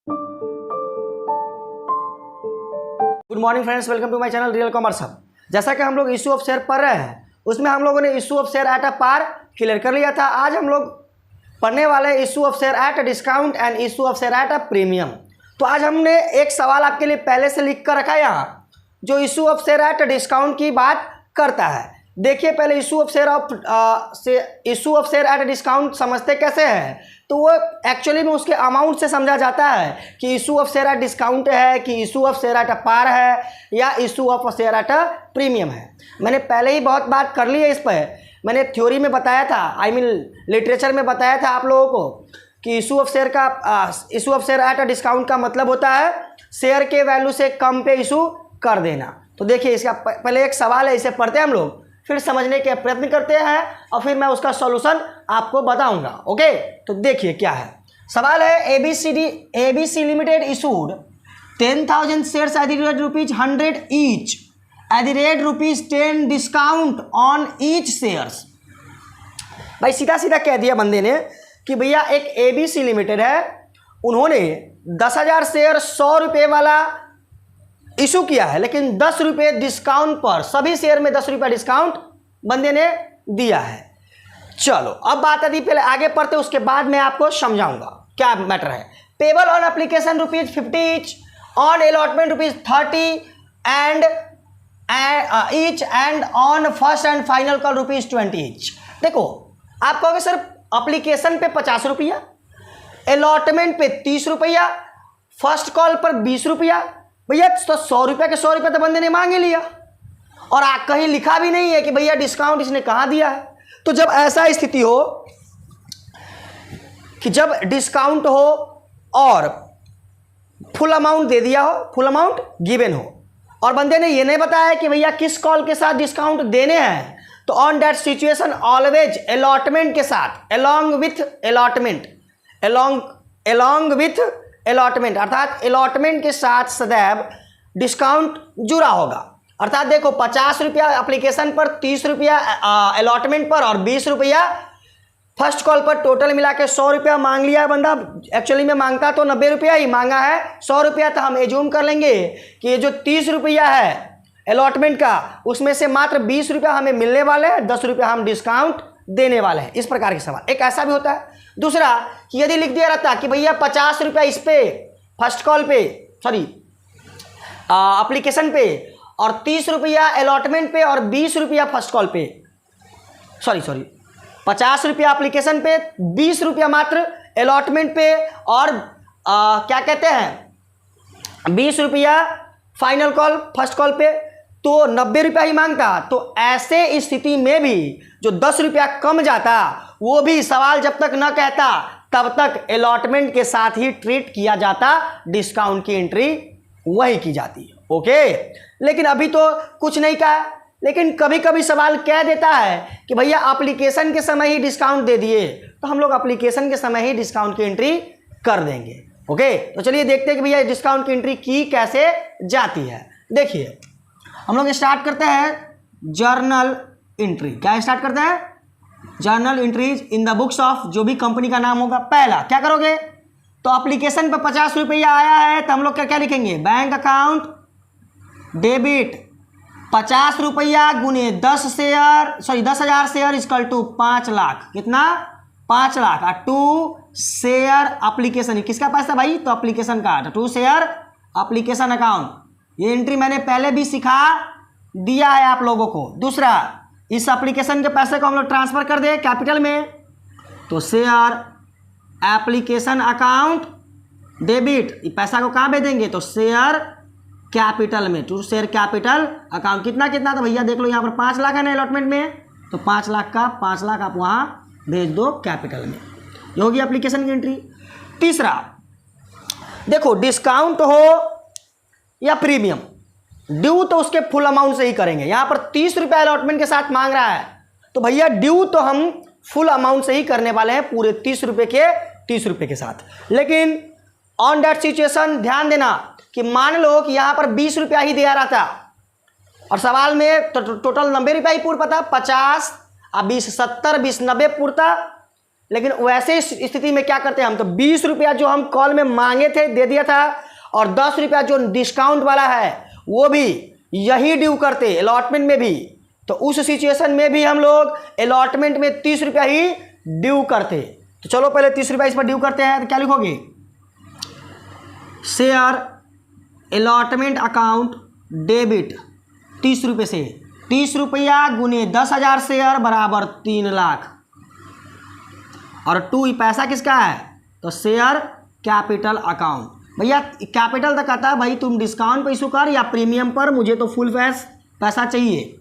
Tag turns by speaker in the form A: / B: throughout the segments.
A: Good morning friends, welcome to my channel Real Commerce Hub. जैसा कि हम लोग इशू ऑफ शेयर पढ़ रहे हैं, उसमें हम लोगों ने issue of share at a par clear कर लिया था। आज हम लोग पढ़ने वाले issue of share at a discount and issue of share at a premium. तो आज हमने एक सवाल आपके लिए पहले से लिख कर रखा है यहाँ, जो issue of share at a discount की बात करता है। देखिए, पहले issue of share at a discount समझते कैसे हैं, तो वो एक्चुअली में उसके अमाउंट से समझा जाता है कि issue of share at discount है कि issue of share at a par है या issue of share at a premium है। मैंने पहले ही बहुत बात कर ली है इस पर। मैंने थ्योरी में बताया था, लिटरेचर में बताया था आप लोगों को कि issue of share at a discount का मतलब होता है शेयर के वैल्यू से कम पे इशू कर देना। तो देखिए, इसका पहले एक सवाल है, इसे पढ़ते हैं हम लोग, फिर समझने के प्रयत्न करते हैं और फिर मैं उसका सॉल्यूशन आपको बताऊंगा। ओके, तो देखिए क्या है सवाल है। ABC limited issued 10,000 shares at the rate ₹100 each at the rate ₹10 discount on each shares. भाई सीधा सीधा कह दिया बंदे ने कि भैया एक एबीसी लिमिटेड है, उन्होंने 10,000 शेयर 100 रुपये वाला इशू किया है, लेकिन 10 रुपये डिस्काउंट पर, सभी शेयर में 10 रुपये डिस्काउंट बंदे ने दिया है। चलो अब बात आती, पहले आगे पढ़ते उसके बाद मैं आपको समझाऊंगा क्या मैटर है। Payable on application ₹50 each, on allotment ₹30 and each and on first and final call ₹20 each. देखो, आप कहोगे सर एप्लीकेशन पे 50 रुपया, अलॉटमेंट पे 30 रुपया, फर्स्ट कॉल पर 20 रुपया। भैया तो 100 रुपये के 100 रुपये तो बंदे ने मांग ही लिया, और कहीं लिखा भी नहीं है कि भैया डिस्काउंट इसने कहाँ दिया है। तो जब ऐसा स्थिति हो कि जब डिस्काउंट हो और फुल अमाउंट दे दिया हो, फुल अमाउंट गिवन हो, और बंदे ने ये नहीं बताया कि भैया किस कॉल के साथ डिस्काउंट देने हैं, तो on that situation always allotment के साथ, अलॉन्ग विथ अलॉटमेंट अर्थात अलॉटमेंट के साथ सदैव डिस्काउंट जुड़ा होगा। अर्थात देखो, 50 रुपया एप्लीकेशन पर, 30 रुपया अलॉटमेंट पर और 20 रुपया फर्स्ट कॉल पर, टोटल मिला के 100 रुपया मांग लिया है बंदा। एक्चुअली में मांगता तो 90 रुपया ही मांगा है, 100 रुपया तो हम एज्यूम कर लेंगे कि ये जो 30 रुपया है अलॉटमेंट का, उसमें से मात्र 20 रुपया हमें मिलने वाले हैं, 10 रुपया हम डिस्काउंट देने वाले हैं। इस प्रकार के सवाल एक ऐसा भी होता है। दूसरा कि यदि लिख दिया रहता कि भैया 50 रुपया इस पे फर्स्ट कॉल पे, सॉरी एप्लीकेशन पे, और 30 रुपया अलॉटमेंट पे और 20 रुपया फर्स्ट कॉल पे, सॉरी 50 रुपया एप्लीकेशन पे, 20 रुपया मात्र अलॉटमेंट पे, और क्या कहते हैं 20 रुपया फाइनल कॉल फर्स्ट कॉल पे, तो 90 रुपया ही मांगता। तो ऐसे स्थिति में भी जो 10 रुपया कम जाता, वो भी सवाल जब तक न कहता तब तक अलॉटमेंट के साथ ही ट्रीट किया जाता, डिस्काउंट की एंट्री वही की जाती। ओके, लेकिन अभी तो कुछ नहीं कहा, लेकिन कभी कभी सवाल कह देता है कि भैया एप्लीकेशन के समय ही डिस्काउंट दे दिए, तो हम लोग एप्लीकेशन के समय ही डिस्काउंट की एंट्री कर देंगे। ओके, तो चलिए देखते हैं कि भैया डिस्काउंट की एंट्री की कैसे जाती है। देखिए, हम लोग स्टार्ट करते हैं जर्नल एंट्री। क्या स्टार्ट करते हैं? Journal entries in the books of, जो भी कंपनी का नाम होगा। पहला क्या करोगे, तो एप्लीकेशन पे 50 रुपया आया है, तो हम लोग क्या क्या लिखेंगे, बैंक अकाउंट डेबिट 50 रुपया गुने 10,000 शेयर इक्वल टू 5 लाख। कितना? 5 लाख। और 2 शेयर एप्लीकेशन, किसका पैसा भाई, तो एप्लीकेशन का, 2 शेयर एप्लीकेशन अकाउंट। ये एंट्री मैंने पहले भी सिखा दिया है आप लोगों को। दूसरा, इस एप्लीकेशन के पैसे को हम लोग ट्रांसफर कर दे कैपिटल में, तो शेयर एप्लीकेशन अकाउंट डेबिट, पैसा को कहाँ भेजेंगे, तो शेयर कैपिटल में, 2 शेयर कैपिटल अकाउंट। कितना तो भैया देख लो, यहाँ पर 5 लाख है ना अलॉटमेंट में, तो 5 लाख का 5 लाख आप वहाँ भेज दो कैपिटल में। ये होगी एप्लीकेशन की एंट्री। तीसरा देखो, डिस्काउंट हो या प्रीमियम, ड्यू तो उसके फुल अमाउंट से ही करेंगे। यहाँ पर 30 रुपया अलॉटमेंट के साथ मांग रहा है, तो भैया ड्यू तो हम फुल अमाउंट से ही करने वाले हैं, पूरे 30 रुपये के साथ। लेकिन ऑन दैट सिचुएशन ध्यान देना कि मान लो कि यहाँ पर 20 रुपया ही दिया रहा था, और सवाल में टोटल 90 रुपया ही पूर्व पता, 50 और 20 70, 20 90 पूर्ता, लेकिन वैसे स्थिति में क्या करते हैं हम, तो 20 रुपया जो हम कॉल में मांगे थे दे दिया था, और 10 रुपया जो डिस्काउंट वाला है वो भी यही ड्यू करते अलॉटमेंट में भी। तो उस सिचुएशन में भी हम लोग अलॉटमेंट में 30 रुपया ही ड्यू करते। तो चलो पहले 30 रुपया इस पर ड्यू करते हैं। तो क्या लिखोगे, शेयर अलॉटमेंट अकाउंट डेबिट 30 रुपये से, 30 रुपया गुने 10,000 शेयर बराबर 3 लाख। और 2 पैसा किसका है, तो शेयर कैपिटल अकाउंट। भैया कैपिटल तक आता है भाई, तुम डिस्काउंट पे इशू कर या प्रीमियम पर, मुझे तो फुल पैसा चाहिए,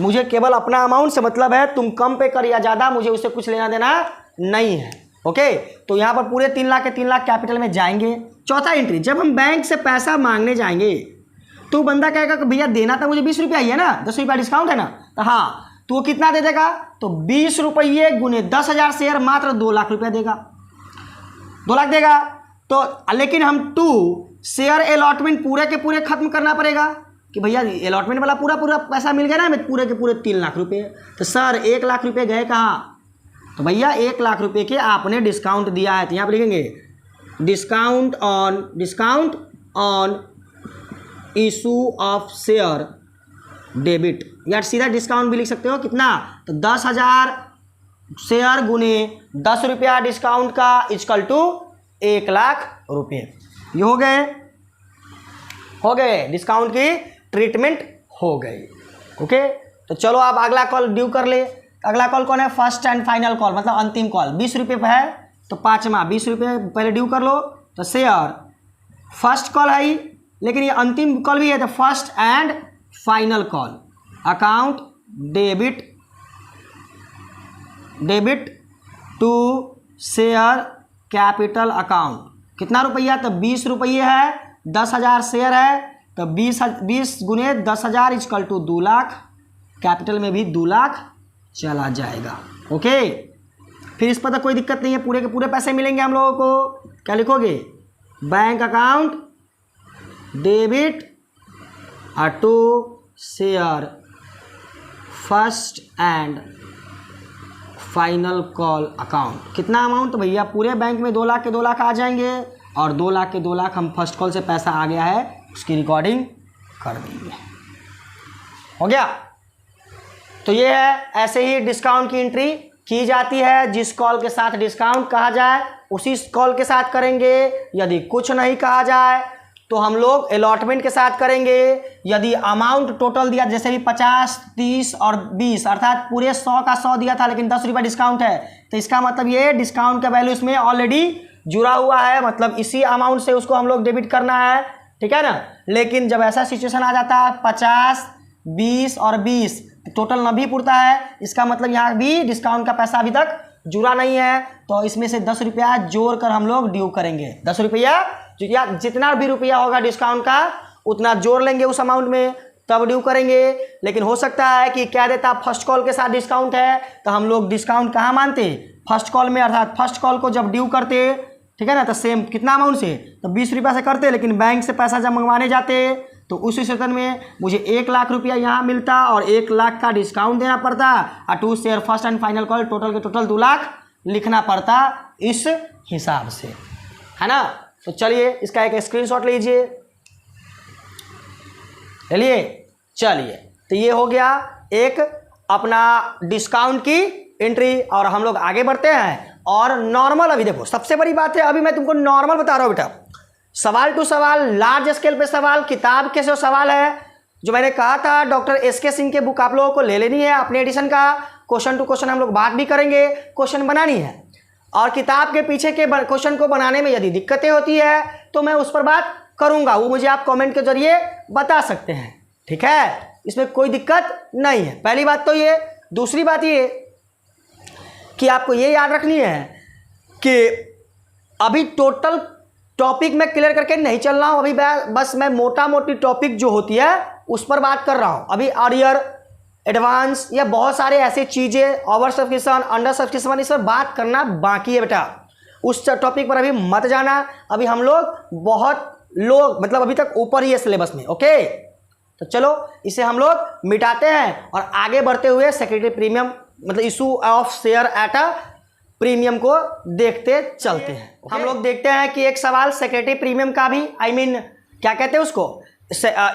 A: मुझे केवल अपना अमाउंट से मतलब है। तुम कम पे कर या ज़्यादा, मुझे उससे कुछ लेना देना नहीं है। ओके, तो यहाँ पर पूरे 3 लाख के 3 लाख कैपिटल में जाएंगे। चौथा एंट्री, जब हम बैंक से पैसा मांगने जाएंगे तो बंदा कहेगा कि भैया देना था मुझे 20 रुपया ही है ना, 10 रुपया डिस्काउंट है ना, तो हाँ, तो वो कितना दे देगा, तो 20 रुपये गुने 10,000 शेयर मात्र 2 लाख रुपया देगा, 2 लाख देगा। तो लेकिन हम 2 शेयर अलॉटमेंट पूरे के पूरे खत्म करना पड़ेगा कि भैया अलॉटमेंट वाला पूरा पैसा मिल गया ना, हमें पूरे के पूरे 3 लाख रुपये। तो सर 1 लाख रुपये गए कहाँ, तो भैया 1 लाख रुपये के आपने डिस्काउंट दिया है, तो यहाँ पर लिखेंगे discount on issue of share debit, या सीधा डिस्काउंट भी लिख सकते हो। कितना, तो 10,000 शेयर गुने 10 रुपया डिस्काउंट का इक्वल टू 1 लाख रुपये। ये हो गए डिस्काउंट की ट्रीटमेंट हो गई। ओके, तो चलो आप अगला कॉल ड्यू कर ले। अगला कॉल कौन है, फर्स्ट एंड फाइनल कॉल, मतलब अंतिम कॉल। 20 रुपये पे है तो 5वां 20 रुपये पहले ड्यू कर लो। तो शेयर फर्स्ट कॉल है, लेकिन ये अंतिम कॉल भी है, तो first and final call account debit to share capital account. कितना रुपया, तो 20 रुपये है, 10,000 शेयर है, तो 20 गुने 10,000 इक्वल टू 2 लाख, कैपिटल में भी 2 लाख चला जाएगा। ओके, फिर इस पर तो कोई दिक्कत नहीं है, पूरे के पूरे पैसे मिलेंगे हम लोगों को। क्या लिखोगे, bank account debit to share first and final call account. कितना अमाउंट, तो भैया पूरे बैंक में 2 लाख के 2 लाख आ जाएंगे, और 2 लाख के 2 लाख हम फर्स्ट कॉल से पैसा आ गया है उसकी रिकॉर्डिंग कर देंगे। हो गया, तो ये है, ऐसे ही डिस्काउंट की एंट्री की जाती है। जिस कॉल के साथ डिस्काउंट कहा जाए उसी कॉल के साथ करेंगे। यदि कुछ नहीं कहा जाए तो हम लोग अलॉटमेंट के साथ करेंगे। यदि अमाउंट टोटल दिया, जैसे भी 50, 30 और 20, अर्थात पूरे 100 का 100 दिया था, लेकिन 10 रुपया डिस्काउंट है, तो इसका मतलब ये डिस्काउंट का वैल्यू इसमें ऑलरेडी जुड़ा हुआ है, मतलब इसी अमाउंट से उसको हम लोग डेबिट करना है, ठीक है ना। लेकिन जब ऐसा सिचुएशन आ जाता है 50, 20 और 20 टोटल न भी पुरता है, इसका मतलब यहाँ भी डिस्काउंट का पैसा अभी तक जुड़ा नहीं है, तो इसमें से 10 रुपया जोड़ कर हम लोग ड्यू करेंगे। 10 रुपया या जितना भी रुपया होगा डिस्काउंट का उतना जोड़ लेंगे उस अमाउंट में, तब ड्यू करेंगे। लेकिन हो सकता है कि क्या देता, फर्स्ट कॉल के साथ डिस्काउंट है, तो हम लोग डिस्काउंट कहाँ मानते, फर्स्ट कॉल में, अर्थात फर्स्ट कॉल को जब ड्यू करते, ठीक है ना, तो सेम कितना अमाउंट से, तो 20 रुपया से करते, लेकिन बैंक से पैसा जब मंगवाने जाते तो उस सिचुएशन में मुझे 1 लाख रुपया यहाँ मिलता और 1 लाख का डिस्काउंट देना पड़ता, और 2 share first and final call total के टोटल 2 लाख लिखना पड़ता इस हिसाब से, है ना। तो चलिए इसका एक स्क्रीनशॉट लीजिए, चलिए तो ये हो गया एक अपना डिस्काउंट की एंट्री। और हम लोग आगे बढ़ते हैं और नॉर्मल, अभी देखो सबसे बड़ी बात है, अभी मैं तुमको नॉर्मल बता रहा हूँ बेटा, सवाल टू सवाल, लार्ज स्केल पे सवाल, किताब के जो सवाल है, जो मैंने कहा था डॉक्टर एस.के. सिंह के बुक आप लोगों को ले लेनी है अपने एडिशन का, क्वेश्चन टू क्वेश्चन हम लोग बात भी करेंगे, क्वेश्चन बनानी है, और किताब के पीछे के क्वेश्चन को बनाने में यदि दिक्कतें होती है तो मैं उस पर बात करूंगा, वो मुझे आप कमेंट के जरिए बता सकते हैं, ठीक है, इसमें कोई दिक्कत नहीं है। पहली बात तो ये। दूसरी बात ये कि आपको ये याद रखनी है कि अभी टोटल टॉपिक में क्लियर करके नहीं चल रहा हूँ, अभी बस मैं मोटा मोटी टॉपिक जो होती है उस पर बात कर रहा हूँ। अभी आर्यर, एडवांस या बहुत सारे ऐसे चीज़ें, ओवर सब्सक्रिप्शन, अंडर सब्सक्रिप्शन, इस पर बात करना बाकी है बेटा, उस टॉपिक पर अभी मत जाना। अभी हम लोग बहुत लोग मतलब अभी तक ऊपर ही है सिलेबस में। ओके, तो चलो इसे हम लोग मिटाते हैं और आगे बढ़ते हुए सेक्रेटरी प्रीमियम मतलब issue of share at a premium को देखते चलते हैं। हम लोग देखते हैं कि एक सवाल सेक्रेटरी प्रीमियम का भी क्या कहते हैं उसको,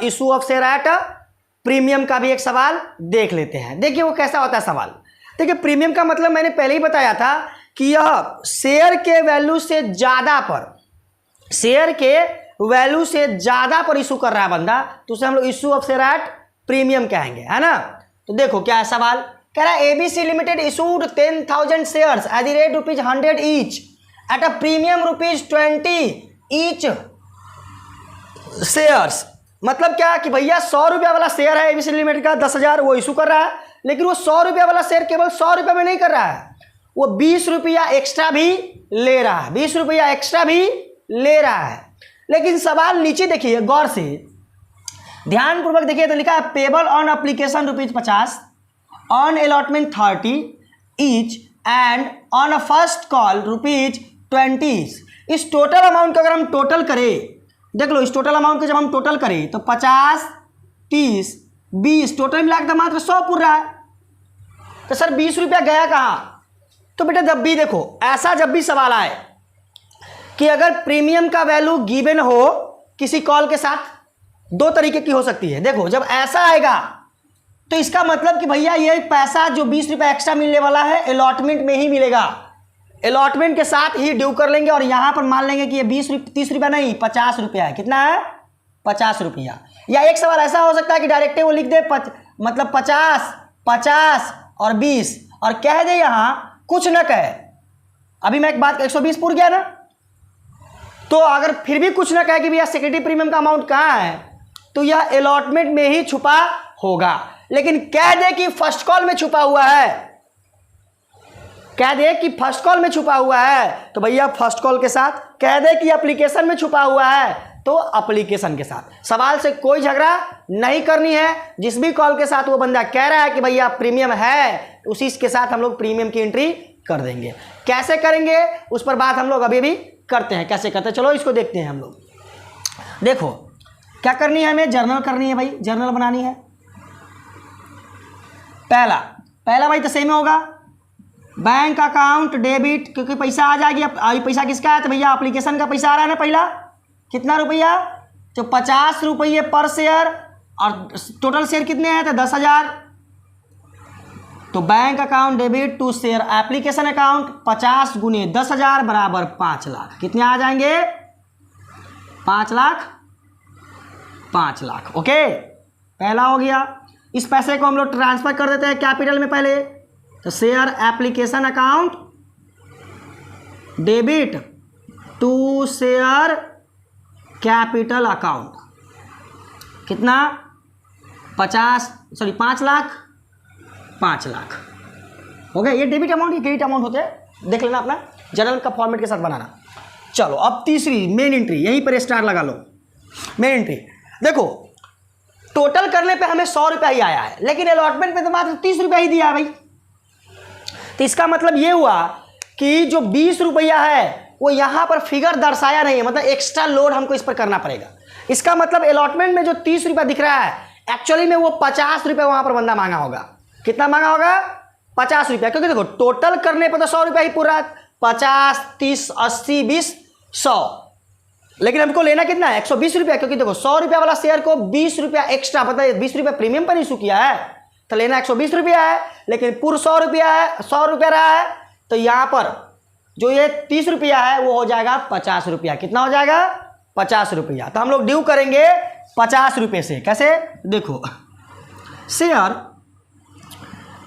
A: issue of share at premium का भी एक सवाल देख लेते हैं। देखिए वो कैसा होता है सवाल। देखिए प्रीमियम का मतलब मैंने पहले ही बताया था कि यह शेयर के वैल्यू से ज़्यादा पर, शेयर के वैल्यू से ज़्यादा पर इशू कर रहा है बंदा, तो उसे हम लोग issue of share at premium कहेंगे, है ना। तो देखो क्या है सवाल, कह रहा है ABC limited issued 10,000 shares at the rate ₹100 each eight a premium ₹20 each shares. मतलब क्या कि भैया 100 रुपया वाला शेयर है ABC लिमिटेड का 10,000 वो इशू कर रहा है, लेकिन वो 100 रुपया वाला शेयर केवल 100 रुपये में नहीं कर रहा है, वो 20 रुपया एक्स्ट्रा भी ले रहा है, 20 रुपया एक्स्ट्रा भी ले रहा है। लेकिन सवाल नीचे देखिए गौर से, ध्यानपूर्वक देखिए, तो लिखा है payable on application ₹50, on allotment 30 each and on a first call ₹20। इस टोटल अमाउंट को अगर हम टोटल करें, देख लो इस टोटल अमाउंट को जब हम टोटल करें तो 50, 30, 20 टोटल मिला के मात्र 100 पूर रहा है। तो सर 20 रुपया गया कहाँ? तो बेटा जब भी देखो ऐसा जब भी सवाल आए कि अगर प्रीमियम का वैल्यू गिवन हो किसी कॉल के साथ, दो तरीके की हो सकती है। देखो जब ऐसा आएगा तो इसका मतलब कि भैया ये पैसा जो 20 रुपया एक्स्ट्रा मिलने वाला है अलॉटमेंट में ही मिलेगा, अलॉटमेंट के साथ ही ड्यू कर लेंगे और यहाँ पर मान लेंगे कि ये 30 रुपया नहीं 50 रुपया है। कितना है? 50 रुपया। या एक सवाल ऐसा हो सकता है कि डायरेक्ट वो लिख दे मतलब 50, 50 और 20 और कह दे यहाँ कुछ न कहे। अभी मैं एक बात 120 पूर गया ना, तो अगर फिर भी कुछ ना कहे कि भैया सिक्योरिटी प्रीमियम का अमाउंट कहाँ है, तो यह अलॉटमेंट में ही छुपा होगा। लेकिन कह दे कि फर्स्ट कॉल में छुपा हुआ है, कह दे कि फर्स्ट कॉल में छुपा हुआ है तो भैया फर्स्ट कॉल के साथ, कह दे कि एप्लीकेशन में छुपा हुआ है तो एप्लीकेशन के साथ। सवाल से कोई झगड़ा नहीं करनी है, जिस भी कॉल के साथ वो बंदा कह रहा है कि भैया प्रीमियम है उसी के साथ हम लोग प्रीमियम की एंट्री कर देंगे। कैसे करेंगे उस पर बात हम लोग अभी भी करते हैं, कैसे करते हैं चलो इसको देखते हैं हम लोग। देखो क्या करनी है, हमें जर्नल करनी है भाई, जर्नल बनानी है। पहला भाई तो सेम होगा, बैंक अकाउंट डेबिट, क्योंकि पैसा आ जाएगी। अब पैसा किसका है तो भैया एप्लीकेशन का पैसा आ रहा है ना। पहला कितना रुपया, तो 50 रुपये पर शेयर और टोटल शेयर कितने हैं तो 10,000। तो bank account debit to share application account 50 गुने 10,000 बराबर 5 लाख। कितने आ जाएंगे? 5 लाख, 5 लाख। ओके पहला हो गया। इस पैसे को हम लोग ट्रांसफर कर देते हैं कैपिटल में पहले, तो share application account debit to share capital account. कितना? 5 लाख, 5 लाख हो गया। ये डेबिट अमाउंट, ये क्रेडिट अमाउंट होते हैं, देख लेना अपना जनरल का फॉर्मेट के साथ बनाना। चलो अब तीसरी मेन एंट्री, यहीं पर स्टार लगा लो। मेन एंट्री देखो, टोटल करने पे हमें 100 रुपया ही आया है, लेकिन अलॉटमेंट पे तो मात्र 30 रुपया ही दिया है भाई। तो इसका मतलब ये हुआ कि जो 20 रुपया है वो यहाँ पर फिगर दर्शाया नहीं है, मतलब एक्स्ट्रा लोड हमको इस पर करना पड़ेगा। इसका मतलब अलॉटमेंट में जो 30 रुपया दिख रहा है एक्चुअली में वो 50 रुपया वहाँ पर बंदा मांगा होगा। कितना मांगा होगा? 50 रुपया, क्योंकि देखो टोटल करने पर तो 100 रुपया ही पूरा, 50, 30, 80, 20, 100, लेकिन हमको लेना कितना है? 120 रुपया, क्योंकि देखो 100 रुपया वाला शेयर को 20 रुपया एक्स्ट्रा, पता है 20 रुपया प्रीमियम पर इशू किया है तो लेना 120 रुपया है, लेकिन पूर्व 100 रुपया है, 100 रुपया रहा है, तो यहाँ पर जो ये 30 रुपया है वो हो जाएगा 50 रुपया। कितना हो जाएगा? 50 रुपया। तो हम लोग ड्यू करेंगे 50 रुपये से। कैसे? देखो share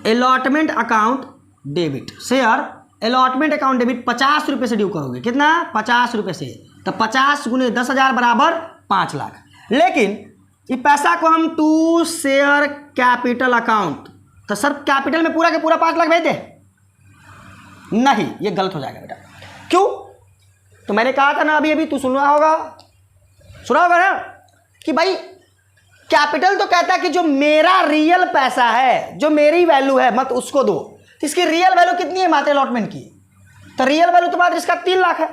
A: allotment account debit, share allotment account debit 50 रुपये से ड्यू करोगे। कितना? 50 रुपये से, तो 50 गुने 10,000 बराबर 5 लाख। लेकिन इस पैसा को हम टू शेयर कैपिटल अकाउंट, तो सर कैपिटल में पूरा के पूरा 5 लाख भेज दे? नहीं, ये गलत हो जाएगा बेटा। क्यों? तो मैंने कहा था ना अभी तू सुना होगा ना कि भाई कैपिटल तो कहता है कि जो मेरा रियल पैसा है, जो मेरी वैल्यू है मत उसको दो। तो इसकी रियल वैल्यू कितनी है मात्र अलॉटमेंट की? तो रियल वैल्यू तो मात्र इसका 3 लाख है,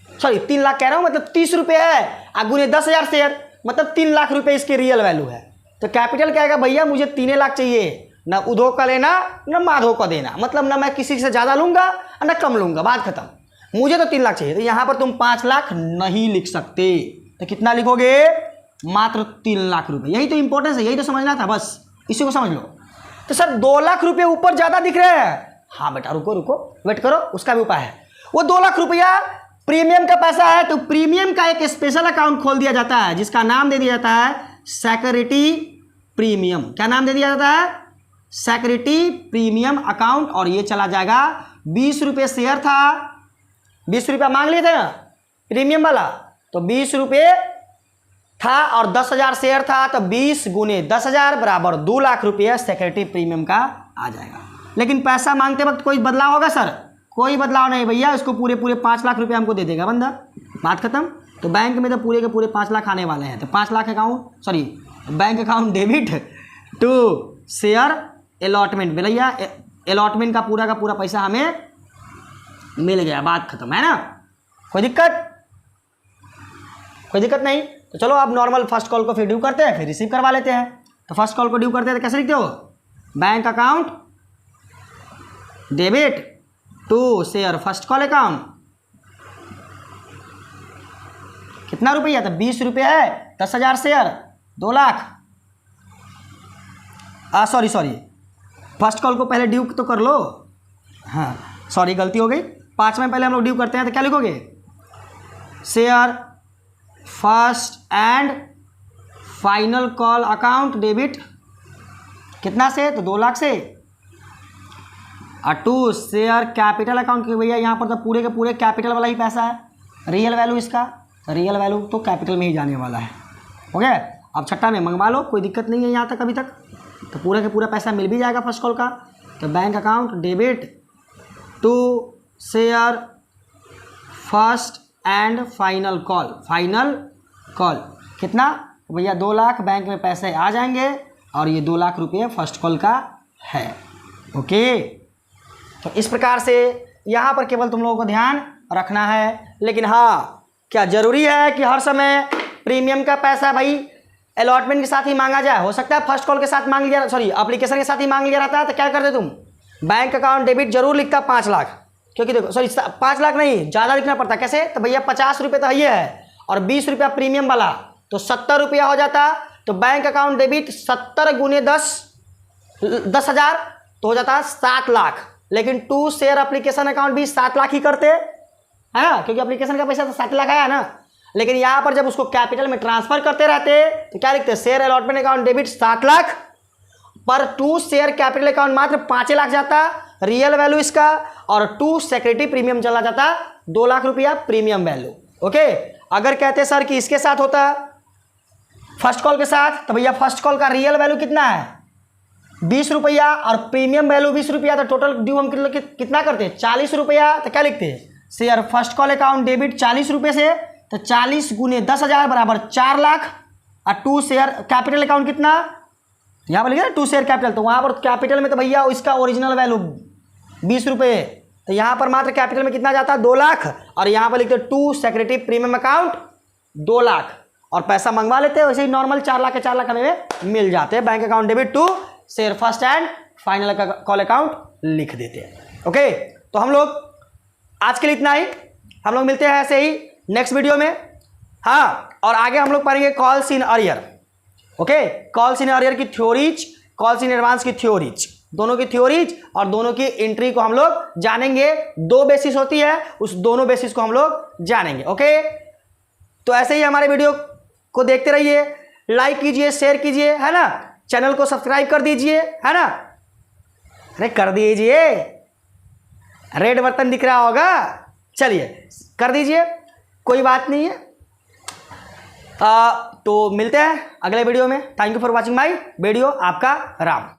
A: सॉरी 3 लाख कह रहा हूँ, मतलब 30 रुपये है और गुने 10,000 शेयर, मतलब 3 लाख रुपये इसकी रियल वैल्यू है। तो कैपिटल कहेगा भैया मुझे 3 लाख चाहिए, ना उधो का लेना ना माधो का देना, मतलब ना मैं किसी से ज़्यादा लूँगा ना कम लूँगा, बात खत्म। मुझे तो 3 लाख चाहिए, तो यहाँ पर तुम 5 लाख नहीं लिख सकते, तो कितना लिखोगे? मात्र 3 लाख रुपए। यही तो इंपॉर्टेंस है, यही तो समझना था, बस इसी को समझ लो। तो सर 2 लाख रुपये ऊपर ज़्यादा दिख रहे हैं। हाँ बेटा रुको रुको वेट करो, उसका भी उपाय है। वो 2 लाख रुपया प्रीमियम का पैसा है, तो प्रीमियम का एक स्पेशल अकाउंट खोल दिया जाता है जिसका नाम दे दिया जाता है सिक्योरिटी प्रीमियम। क्या नाम दे दिया जाता है? Security premium account. और ये चला जाएगा, 20 रुपये शेयर था, 20 रुपया मांग लिए थे ना प्रीमियम वाला, तो 20 रुपये था और 10,000 शेयर था, तो 20 गुने 10,000 बराबर 2 लाख रुपये सिक्योरिटी प्रीमियम का आ जाएगा। लेकिन पैसा मांगते वक्त कोई बदलाव होगा सर? कोई बदलाव नहीं भैया, इसको पूरे 5 लाख रुपये हमको दे देगा बंदा, बात खत्म। तो बैंक में तो पूरे के पूरे 5 लाख आने वाले हैं, तो 5 lakh account sorry bank account debit to share allotment. भैया अलॉटमेंट का पूरा पैसा हमें मिल गया, बात खत्म है ना? कोई दिक्कत नहीं? तो चलो अब नॉर्मल फर्स्ट कॉल को फिर ड्यू करते हैं, फिर रिसीव करवा लेते हैं। तो फर्स्ट कॉल को ड्यू करते हैं तो कैसे लिखते हो? Bank account debit to share first call account. कितना रुपया था? 20 रुपये है, 10,000 share 2 lakh. Sorry first call को पहले ड्यू तो कर लो। हाँ सॉरी गलती हो गई, 5 में पहले हम लोग ड्यू करते हैं, तो क्या लिखोगे? Share first and final call account debit कितना से? तो 2 लाख से। और टू शेयर कैपिटल अकाउंट के भैया यहाँ पर तो पूरे के पूरे कैपिटल वाला ही पैसा है, रियल वैल्यू इसका, रियल वैल्यू तो कैपिटल में ही जाने वाला है। ओके अब छठा में मंगवा लो, कोई दिक्कत नहीं है यहाँ तक अभी तक। तो पूरा के पूरा पैसा मिल भी जाएगा फर्स्ट कॉल का। तो bank account debit to share first and final call कितना? तो भैया 2 लाख बैंक में पैसे आ जाएंगे और ये 2 लाख रुपये फर्स्ट कॉल का है। ओके तो इस प्रकार से यहाँ पर केवल तुम लोगों को ध्यान रखना है। लेकिन हाँ क्या ज़रूरी है कि हर समय प्रीमियम का पैसा भाई अलॉटमेंट के साथ ही मांगा जाए? हो सकता है फर्स्ट कॉल के साथ मांग लिया, एप्लीकेशन के साथ ही मांग लिया रहता है, तो क्या करते तुम? बैंक अकाउंट डेबिट जरूर लिखता 5 लाख, क्योंकि देखो 5 लाख नहीं ज़्यादा लिखना पड़ता। कैसे? तो भैया 50 रुपये तो ये है और 20 रुपया प्रीमियम वाला, तो 70 रुपया हो जाता। तो बैंक अकाउंट डेबिट 70 गुने 10,000 तो हो जाता है 7 लाख। लेकिन टू शेयर एप्लीकेशन अकाउंट भी 7 लाख ही करते है ना, क्योंकि एप्लीकेशन का पैसा तो 7 लाख आया ना। लेकिन यहाँ पर जब उसको कैपिटल में ट्रांसफर करते रहते तो क्या लिखते? Share allotment account debit 7 lakh पर टू शेयर कैपिटल अकाउंट मात्र 5 लाख जाता रियल वैल्यू इसका, और टू सिक्योरिटी प्रीमियम चला जाता 2 लाख रुपया प्रीमियम वैल्यू। ओके अगर कहते सर कि इसके साथ होता फर्स्ट कॉल के साथ, तो भैया फर्स्ट कॉल का रियल वैल्यू कितना है? 20 रुपया और प्रीमियम वैल्यू 20 रुपया, तो टोटल ड्यू हम कितना करते हैं? 40 रुपया। तो क्या लिखते हैं? Share first call account debit 40 रुपये से, तो 40 गुने 10,000 बराबर 4 लाख। और टू शेयर कैपिटल अकाउंट कितना? यहाँ पर लिखा टू शेयर कैपिटल, तो वहाँ पर कैपिटल में तो भैया इसका ओरिजिनल वैल्यू 20 रुपये, तो यहाँ पर मात्र कैपिटल में कितना जाता है? 2 लाख। और यहाँ पर लिखते to security premium account 2 lakh और पैसा मंगवा लेते हैं। वैसे ही नॉर्मल 4 लाख के 4 लाख हमें मिल जाते हैं। Bank account debit to share first and final call account लिख देते हैं। ओके तो हम लोग आज के लिए इतना ही, हम लोग मिलते हैं ऐसे ही नेक्स्ट वीडियो में। हाँ और आगे हम लोग पढ़ेंगे calls in arrear. Okay calls in arrear की थ्योरीज, कॉल्स इन एडवांस की थ्योरीज, दोनों की थ्योरीज और दोनों की एंट्री को हम लोग जानेंगे। 2 बेसिस होती है, उस दोनों बेसिस को हम लोग जानेंगे। ओके तो ऐसे ही हमारे वीडियो को देखते रहिए, लाइक कीजिए, शेयर कीजिए, है ना, चैनल को सब्सक्राइब कर दीजिए, है ना, अरे कर दीजिए, रेड बटन दिख रहा होगा, चलिए कर दीजिए, कोई बात नहीं है। तो मिलते हैं अगले वीडियो में। Thank you for watching my video. आपका राम।